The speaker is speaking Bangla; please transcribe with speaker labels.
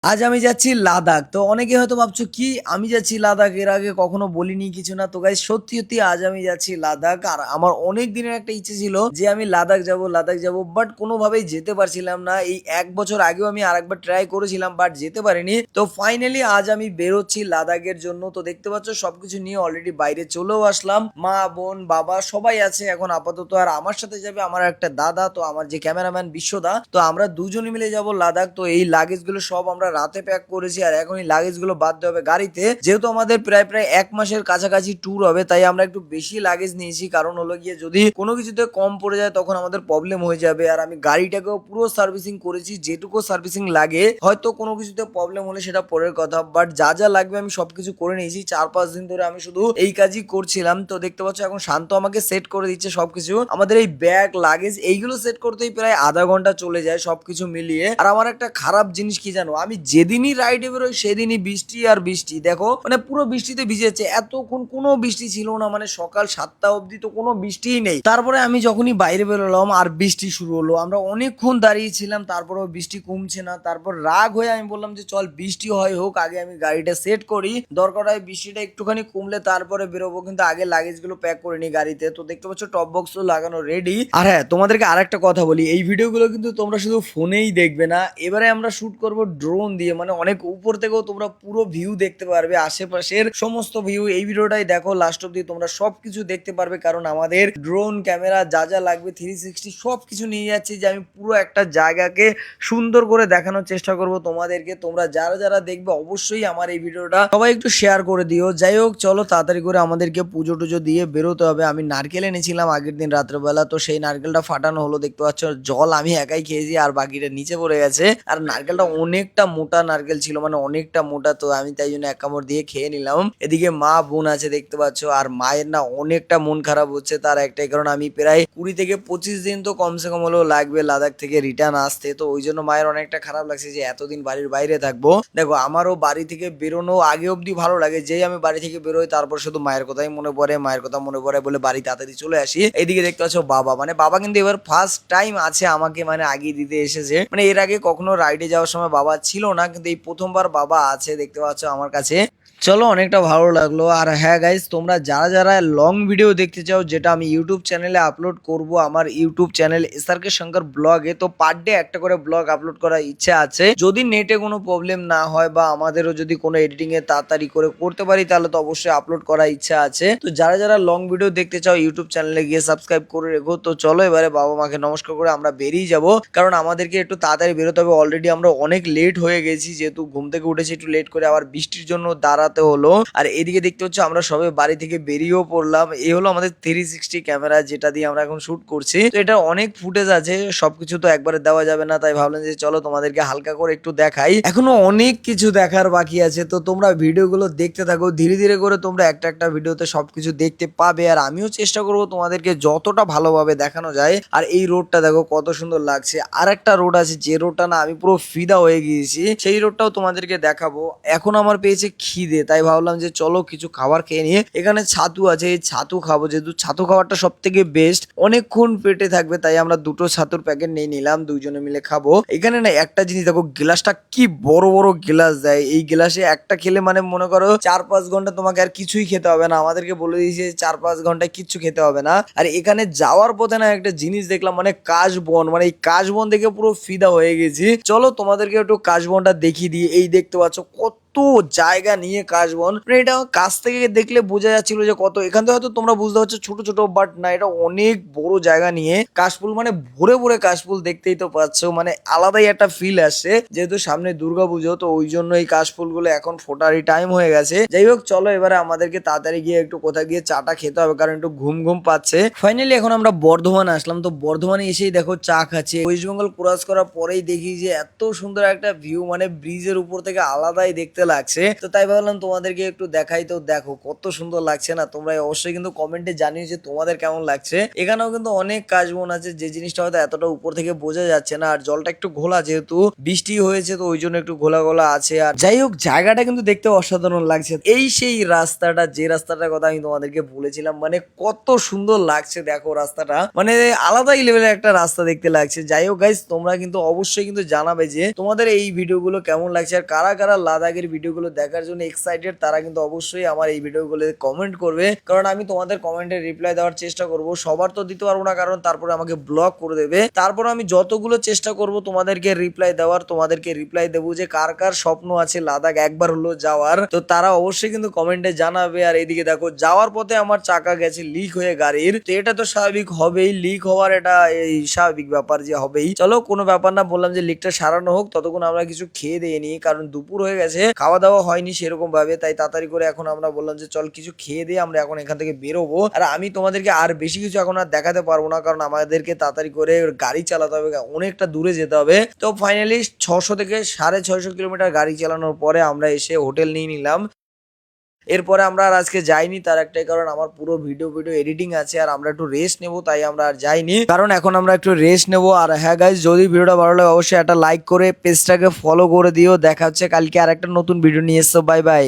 Speaker 1: আজ আমি যাচ্ছি লাদাখ। তো অনেকে হয়তো ভাবছো কি আমি যাচ্ছি লাদাখ, এর আগে কখনো বলিনি কিছু না। তো গাইস সত্যি সত্যি আজ আমি যাচ্ছি লাদাখ। আর আমার অনেক দিনের একটা ইচ্ছে ছিল যে আমি লাদাখ যাব লাদাখ যাব, বাট কোনোভাবেই যেতে পারছিলাম না। এই 1 বছর আগেও আমি আরেকবার ট্রাই করেছিলাম, বাট যেতে পারিনি। তো ফাইনালি আজ আমি বেরোচ্ছি লাদাখের জন্য। তো দেখতে পাচ্ছ সবকিছু নিয়ে অলরেডি বাইরে চলেও আসলাম। মা বোন বাবা সবাই আছে এখন আপাতত। আর আমার সাথে যাবে আমার একটা দাদা, তো আমার যে ক্যামেরাম্যান বিশ্বদা। তো আমরা দুজনে মিলে যাব লাদাখ। তো এই লাগেজ গুলো সব আমরা রাতে প্যাক করেছি, আর এখন এই লাগেজ গুলো বাঁধতে হবে গাড়িতে। যেহেতু আমাদের প্রায় প্রায় 1 মাসের কাছাকাছি ট্যুর হবে, তাই আমরা একটু বেশি লাগেজ নিয়েছি। কারণ হলো গিয়ে যদি কোনো কিছুতে কম পড়ে যায় তখন আমাদের প্রবলেম হয়ে যাবে। আর আমি গাড়িটাকেও পুরো সার্ভিসিং করেছি, যেটুকু সার্ভিসিং লাগে। হয়তো কোনো কিছুতে প্রবলেম হলে সেটা পরের কথা, বাট যা যা লাগবে আমি সবকিছু করে নিয়েছি। 4-5 দিন ধরে আমি শুধু এই কাজই করছিলাম। তো দেখতে পাচ্ছ এখন শান্ত আমাকে সেট করে দিচ্ছে সবকিছু। আমাদের এই ব্যাগ লাগেজ এইগুলো সেট করতেই প্রায় আধা ঘন্টা চলে যায় সবকিছু মিলিয়ে। আর আমার একটা খারাপ জিনিস কি জানো, আমি যেদিনই রাইডে বেরোই সেদিনই বৃষ্টি আর বৃষ্টি। দেখো মানে পুরো বৃষ্টিতে ভিজেছে। এতক্ষণ কোনো বৃষ্টি ছিল না, মানে সকাল 7টা অবধি তো কোনো বৃষ্টিই নেই। তারপরে আমি যখনই বাইরে বেরোলাম আর বৃষ্টি শুরু হলো। আমরা অনেকক্ষণ দাঁড়িয়েছিলাম, তারপরেও বৃষ্টি কমছে না। তারপর রাগ হয়ে আমি বললাম যে চল বৃষ্টি হয় হোক, আগে আমি গাড়িটা সেট করি, দরকার হয় বৃষ্টিটা একটুখানি কমলে তারপরে বেরোবো। কিন্তু আগে লাগেজ গুলো প্যাক করে নি গাড়িতে। তো দেখতে পাচ্ছ টপ বক্স লাগানো রেডি। আর হ্যাঁ, তোমাদেরকে আরেকটা কথা বলি, এই ভিডিওগুলো কিন্তু তোমরা শুধু ফোনেই দেখবে না, এবারে আমরা শুট করব ড্রোন দিয়ে। মানে অনেক উপর থেকেও তোমরা পুরো ভিউ দেখতে পারবে, আশেপাশের সমস্ত ভিউ। এই ভিডিওটাই দেখো লাস্ট অব্দি, তোমরা সবকিছু দেখতে পারবে। কারণ আমাদের ড্রোন ক্যামেরা যা যা লাগবে 360 সবকিছু নিয়ে যাচ্ছি, যে আমি পুরো একটা জায়গাকে সুন্দর করে দেখানোর চেষ্টা করব তোমাদেরকে। তোমরা যারা যারা দেখবে অবশ্যই আমার এই ভিডিওটা সবাই একটু শেয়ার করে দিও। যাই হোক চলো তাড়াতাড়ি করে আমাদেরকে পুজো টুজো দিয়ে বেরোতে হবে। আমি নারকেল এনেছিলাম আগের দিন রাত্রেবেলা, তো সেই নারকেলটা ফাটানো হলো। দেখতে পাচ্ছ জল আমি একাই খেয়েছি আর বাকিটা নিচে পড়ে গেছে। আর নারকেলটা অনেকটা মোটা নারকেল ছিল, মানে অনেকটা মোটা। তো আমি তাই জন্য এক কামড় দিয়ে খেয়ে নিলাম। এদিকে মা বোন আছে দেখতে পাচ্ছ, আর মায়ের না অনেকটা মন খারাপ হচ্ছে। তার একটাই কারণ, আমি প্রায় 20 থেকে 25 দিন তো কমসে কম হলেও লাগবে লাদাখ থেকে রিটার্ন আসতে। তো ওই জন্য মায়ের অনেকটা খারাপ লাগছে যে এতদিন বাড়ির বাইরে থাকবো। দেখো আমারও বাড়ি থেকে বেরোনো আগে অব্দি ভালো লাগে, যেই আমি বাড়ি থেকে বেরোই তারপর শুধু মায়ের কথাই মনে পড়ে, মায়ের কথা মনে পড়ে বলে বাড়ি তাড়াতাড়ি চলে আসি। এইদিকে দেখতে পাচ্ছ বাবা, মানে বাবা কিন্তু এবার ফার্স্ট টাইম আছে আমাকে মানে আগিয়ে দিতে এসেছে। মানে এর আগে কখনো রাইডে যাওয়ার সময় বাবা ছিল না, কিন্তু এই প্রথমবার বাবা আছে দেখতে পাচ্ছ আমার কাছে। চলো অনেকটা ভালো লাগলো। আর হ্যাঁ গাইস, তোমরা যারা যারা লং ভিডিও দেখতে চাও, যেটা আমি ইউটিউব চ্যানেলে আপলোড করব, আমার ইউটিউব চ্যানেল এসআরকে শঙ্কর ব্লগে, তো পার ডে একটা করে ব্লগ আপলোড করার ইচ্ছা আছে। যদি নেটে কোনো প্রবলেম না হয় বা আমাদেরও যদি কোনো এডিটিং এ তাড়াতাড়ি করে করতে পারি, তাহলে তো অবশ্যই আপলোড করার ইচ্ছা আছে। তো যারা যারা লং ভিডিও দেখতে চাও ইউটিউব চ্যানেলে গিয়ে সাবস্ক্রাইব করে রেখো। তো চলো এবারে বাবা মাকে নমস্কার করে আমরা বেরিয়ে যাব, কারণ আমাদেরকে একটু তাড়াতাড়ি বেরোতে হবে। অলরেডি আমরা অনেক লেট হয়ে গেছি, যেহেতু ঘুম থেকে উঠেছি একটু লেট করে, আবার বৃষ্টির জন্য দাঁড়াতে হলো। আর এদিকে দেখতে হচ্ছে আমরা সবাই বাড়ি থেকে বেরিয়েও পড়লাম। এই হলো আমাদের 360 ক্যামেরা, যেটা দিয়ে আমরা এখন শুট করছি। তো এটা অনেক ফুটেজ আছে, সবকিছু তো একবারে দেওয়া যাবে না, তাই ভাবলাম যে চলো তোমাদেরকে হালকা করে একটু দেখাই। এখনো অনেক কিছু দেখার বাকি আছে, তো তোমরা ভিডিওগুলো দেখতে থাকো। ধীরে ধীরে করে তোমরা একটা একটা ভিডিওতে সবকিছু দেখতে পাবে, আর আমিও চেষ্টা করবো তোমাদেরকে যতটা ভালোভাবে দেখানো যায়। আর এই রোডটা দেখো কত সুন্দর লাগছে। আর একটা রোড আছে, যে রোডটা না আমি পুরো ফিদা হয়ে গিয়েছি, সেই রোডটাও তোমাদেরকে দেখাবো। এখন আমার পেয়েছে খিদে, তাই ভাবলাম যে চলো কিছু খাবার খেয়ে নিয়ে। এখানে ছাতু আছে, এই ছাতু খাবো, যেহেতু ছাতু খাবারটা সব থেকে বেস্ট, অনেকক্ষণ পেটে থাকবে। তাই আমরা দুটো ছাতুর প্যাকেট নিয়ে নিলাম, দুইজনে মিলে খাবো। এখানে না একটা জিনিস দেখো, গ্লাসটা কি বড় বড় গ্লাস দেয়। এই গ্লাসে একটা খেলে মানে মনে করো 4-5 ঘন্টা তোমাকে আর কিছুই খেতে হবে না। আমাদেরকে বলে দিয়েছে 4-5 ঘন্টায় কিচ্ছু খেতে হবে না। আর এখানে যাওয়ার পথে না একটা জিনিস দেখলাম, মানে কাশবন, মানে এই কাশবন দেখে পুরো ফিদা হয়ে গেছি। চলো তোমাদেরকে একটু কাশবনটা দেখিয়ে দিই। এই দেখতে পাচ্ছ কত জায়গা নিয়ে কাশবন, মানে এটা কাছ থেকে দেখলে বোঝা যাচ্ছিল যে কত। এখান থেকে হয়তো তোমরা বুঝতে পারছো ছোট ছোট, বাট না, এটা অনেক বড় জায়গা নিয়ে কাশফুল, মানে ভরে ভরে কাশফুল। দেখতেই তো পাচ্ছ, মানে আলাদাই একটা ফিল আসছে। যেহেতু সামনে দুর্গাপুজো, তো ওই জন্য এই কাশফুল গুলো এখন ফোটারই টাইম হয়ে গেছে। যাই হোক চলো এবারে আমাদেরকে তাড়াতাড়ি গিয়ে একটু কোথাও গিয়ে চাটা খেতে হবে, কারণ একটু ঘুম ঘুম পাচ্ছে। ফাইনালি এখন আমরা বর্ধমান আসলাম। তো বর্ধমানে এসেই দেখো চা খাচ্ছে। ওয়েস্ট বেঙ্গল ক্রস করার পরেই দেখি যে এত সুন্দর একটা ভিউ, মানে ব্রিজের উপর থেকে আলাদাই দেখতে লাগছে। তো তাই ভাবলাম তোমাদেরকে একটু দেখাই, তো দেখো কত সুন্দর লাগছে না? তোমরা অবশ্যই কিন্তু কমেন্টে জানিও যে তোমাদের কেমন লাগছে। এখানেও কিন্তু অনেক কাশ বন আছে, যে জিনিসটা হয়তো এতটা উপর থেকে বোঝা যাচ্ছে না। আর জলটা একটু ঘোলা, যেহেতু বৃষ্টি হয়েছে তো ওই জন্য একটু ঘোলা ঘোলা আছে। আর যাই হোক, জায়গাটা কিন্তু দেখতে অসাধারণ লাগছে। এই সেই রাস্তাটা, যে রাস্তাটার কথা আমি তোমাদেরকে বলেছিলাম, মানে কত সুন্দর লাগছে দেখো রাস্তাটা, মানে আলাদাই লেভেলের একটা রাস্তা দেখতে লাগছে। যাই হোক গাইস, তোমরা কিন্তু অবশ্যই কিন্তু জানাবে যে তোমাদের এই ভিডিওগুলো কেমন লাগছে, আর কারা কারা লাদাখের ভিডিওগুলো দেখার জন্য এক্সাইটেড তারা কিন্তু অবশ্যই আমার এই ভিডিওগুলো কমেন্ট করবে, কারণ আমি তোমাদের কমেন্টে রিপ্লাই দেওয়ার চেষ্টা করব। সবার তো দিতে পারবো না, কারণ তারপরে আমাকে ব্লক করে দেবে। তারপর আমি যতগুলো চেষ্টা করব তোমাদেরকে রিপ্লাই দেওয়ার, তোমাদেরকে রিপ্লাই দেবো যে কার কার স্বপ্ন আছে লাদাখ একবার হলো যাওয়ার, তো তারা অবশ্যই কিন্তু কমেন্টে জানাবে। আর এইদিকে দেখো, যাওয়ার পথে আমার চাকা গেছে লিক হয়ে গাড়ির, তো এটা তো স্বাভাবিক হবেই, লিক হওয়ার এটা এই স্বাভাবিক ব্যাপার যে হবেই। চলো কোনো ব্যাপার না, বললাম যে লিকটা সারানো হোক, ততক্ষণ আমরা কিছু খেয়ে দিয়ে নিই, কারণ দুপুর হয়ে গেছে, খাওয়া দাওয়া হয়নি সেরকম ভাবে। তাই তাড়াতাড়ি করে এখন আমরা বললাম যে চল কিছু খেয়ে দিয়ে আমরা এখন এখান থেকে বেরোবো। আর আমি তোমাদেরকে আর বেশি কিছু এখন আর দেখাতে পারবো না, কারণ আমাদেরকে তাড়াতাড়ি করে গাড়ি চালাতে হবে, অনেকটা দূরে যেতে হবে। তো ফাইনালি 600 থেকে 650 কিলোমিটার গাড়ি চালানোর পরে আমরা এসে হোটেল নিয়ে নিলাম। এরপরে আমরা আর আজকে যাইনি, তার একটাই কারণ আমার পুরো ভিডিও এডিটিং আছে, আর আমরা একটু রেস্ট নেবো, তাই আমরা আর যাইনি, কারণ এখন আমরা একটু রেস্ট নেবো। আর হ্যাঁ গাইজ, যদি ভিডিওটা ভালো লাগে অবশ্যই একটা লাইক করে পেজটাকে ফলো করে দিও। দেখা হচ্ছে কালকে আর একটা নতুন ভিডিও নিয়ে এসছো। Bye bye.